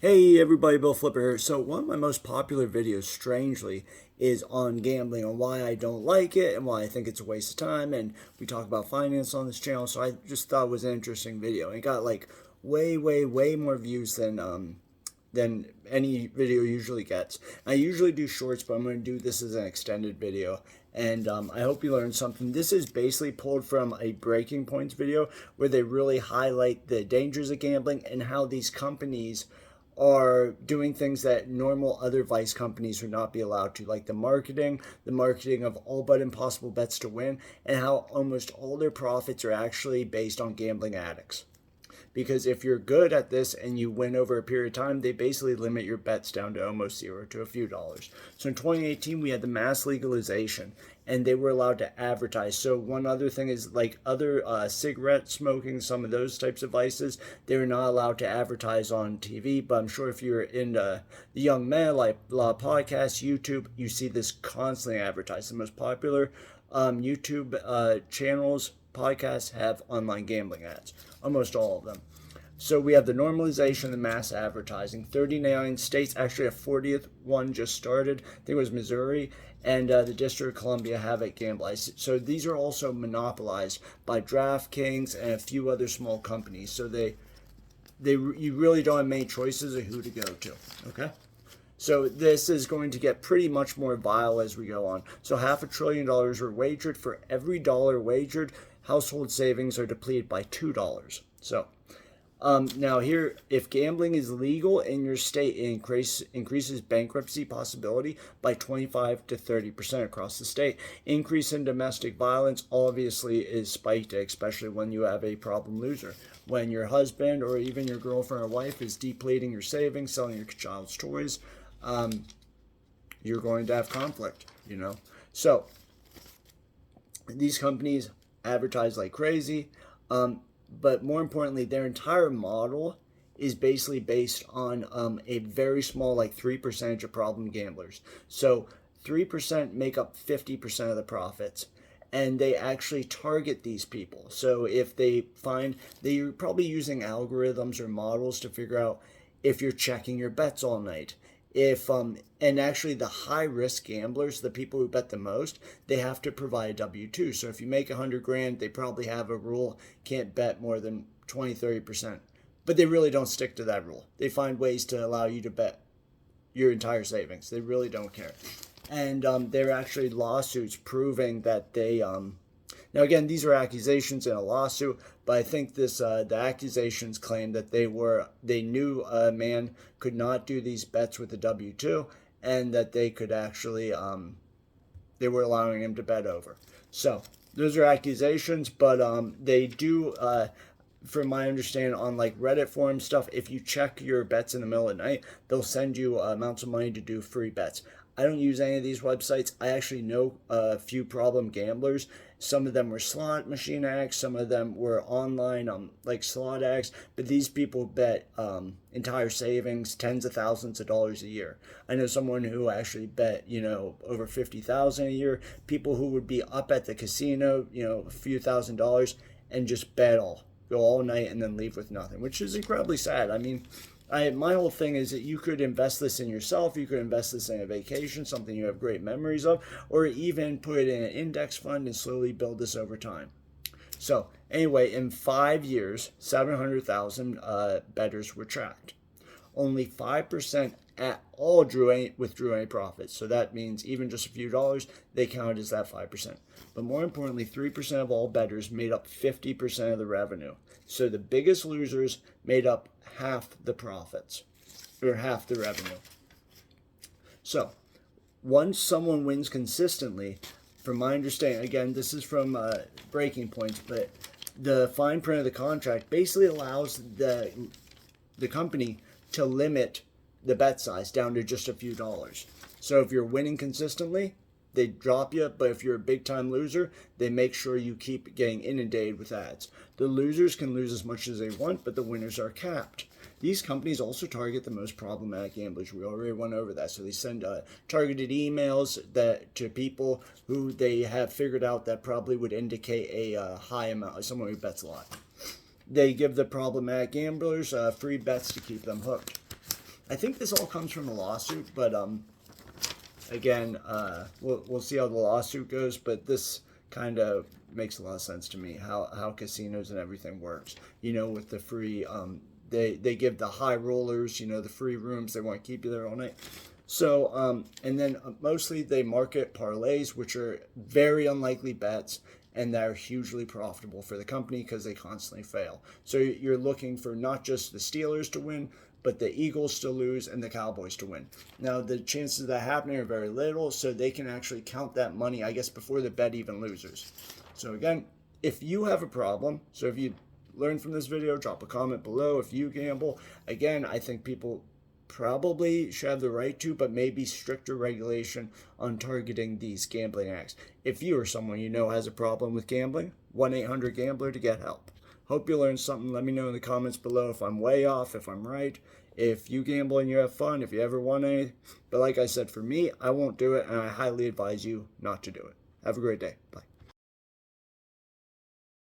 Hey everybody, Bill Flipper here. So one of my most popular videos, strangely, is on gambling, on why I don't like it and why I think it's a waste of time. And we talk about finance on this channel, so I just thought it was an interesting video. It got like way more views than any video usually gets. I usually do shorts, but I'm going to do this as an extended video. And I hope you learned something. This is basically pulled from a Breaking Points video where they really highlight the dangers of gambling and how these companies are doing things that normal other vice companies would not be allowed to, like the marketing of all but impossible bets to win, and how almost all their profits are actually based on gambling addicts. Because if you're good at this and you win over a period of time, they basically limit your bets down to almost zero, to a few dollars. So in 2018, we had the mass legalization and they were allowed to advertise. So one other thing is, like other cigarette smoking, some of those types of vices, they were not allowed to advertise on TV. But I'm sure if you're into the young men, like a lot of podcasts, YouTube, you see this constantly advertised. The most popular YouTube channels, podcasts have online gambling ads, almost all of them. So we have the normalization of mass advertising. 39 states, actually a 40th one just started. I think it was Missouri, and the District of Columbia have it gamblized. So these are also monopolized by DraftKings and a few other small companies. So you really don't have many choices of who to go to. Okay. So this is going to get pretty much more vile as we go on. So $500 billion were wagered. For every dollar wagered, household savings are depleted by $2. So now here, if gambling is legal in your state, it increases bankruptcy possibility by 25 to 30% across the state. Increase in domestic violence obviously is spiked, especially when you have a problem loser. When your husband or even your girlfriend or wife is depleting your savings, selling your child's toys, you're going to have conflict. So these companies advertise like crazy, but more importantly, their entire model is basically based on a very small, like 3% of problem gamblers. So 3% make up 50% of the profits, and they actually target these people. So if they find, they're probably using algorithms or models to figure out if you're checking your bets all night. And actually the high risk gamblers, the people who bet the most, they have to provide a W-2. So if you make 100 grand, they probably have a rule, can't bet more than 20-30%. But they really don't stick to that rule. They find ways to allow you to bet your entire savings. They really don't care. And there are actually lawsuits proving that they now again, these are accusations in a lawsuit, but I think the accusations claim that they knew a man could not do these bets with a W-2, and that they could actually they were allowing him to bet over. So those are accusations, but they do. From my understanding, on like Reddit forum stuff, if you check your bets in the middle of the night, they'll send you amounts of money to do free bets. I don't use any of these websites. I actually know a few problem gamblers. Some of them were slot machine addicts. Some of them were online, like slot addicts. But these people bet entire savings, tens of thousands of dollars a year. I know someone who actually bet, over $50,000 a year. People who would be up at the casino, a few $1,000s, and just bet go all night and then leave with nothing, which is incredibly sad. I mean, my whole thing is that you could invest this in yourself, you could invest this in a vacation, something you have great memories of, or even put it in an index fund and slowly build this over time. So anyway, in 5 years, 700,000 bettors were tracked. Only 5% at all withdrew any profits. So that means even just a few dollars, they counted as that 5%. But more importantly, 3% of all bettors made up 50% of the revenue. So the biggest losers made up half the profits, or half the revenue. So once someone wins consistently, from my understanding, again, this is from Breaking Points, but the fine print of the contract basically allows the company to limit the bet size down to just a few dollars. So if you're winning consistently, they drop you, but if you're a big time loser, they make sure you keep getting inundated with ads. The losers can lose as much as they want, but the winners are capped. These companies also target the most problematic gamblers. We already went over that. So they send targeted emails to people who they have figured out that probably would indicate a high amount, someone who bets a lot. They give the problematic gamblers free bets to keep them hooked. I think this all comes from the lawsuit, but again, we'll see how the lawsuit goes. But this kind of makes a lot of sense to me, how casinos and everything works. With the free, they give the high rollers, the free rooms. They want to keep you there all night. So, and then mostly they market parlays, which are very unlikely bets, and they're hugely profitable for the company because they constantly fail. So you're looking for not just the Steelers to win, but the Eagles to lose and the Cowboys to win. Now, the chances of that happening are very little, so they can actually count that money, I guess, before the bet even loses. So again, if you have a problem, so if you learned from this video, drop a comment below if you gamble. Again, I think people probably should have the right to, but maybe stricter regulation on targeting these gambling acts. If you or someone has a problem with gambling, 1-800-GAMBLER to get help. Hope you learned something. Let me know in the comments below if I'm way off, if I'm right, if you gamble and you have fun, if you ever won any. But like I said, for me, I won't do it, and I highly advise you not to do it. Have a great day. Bye.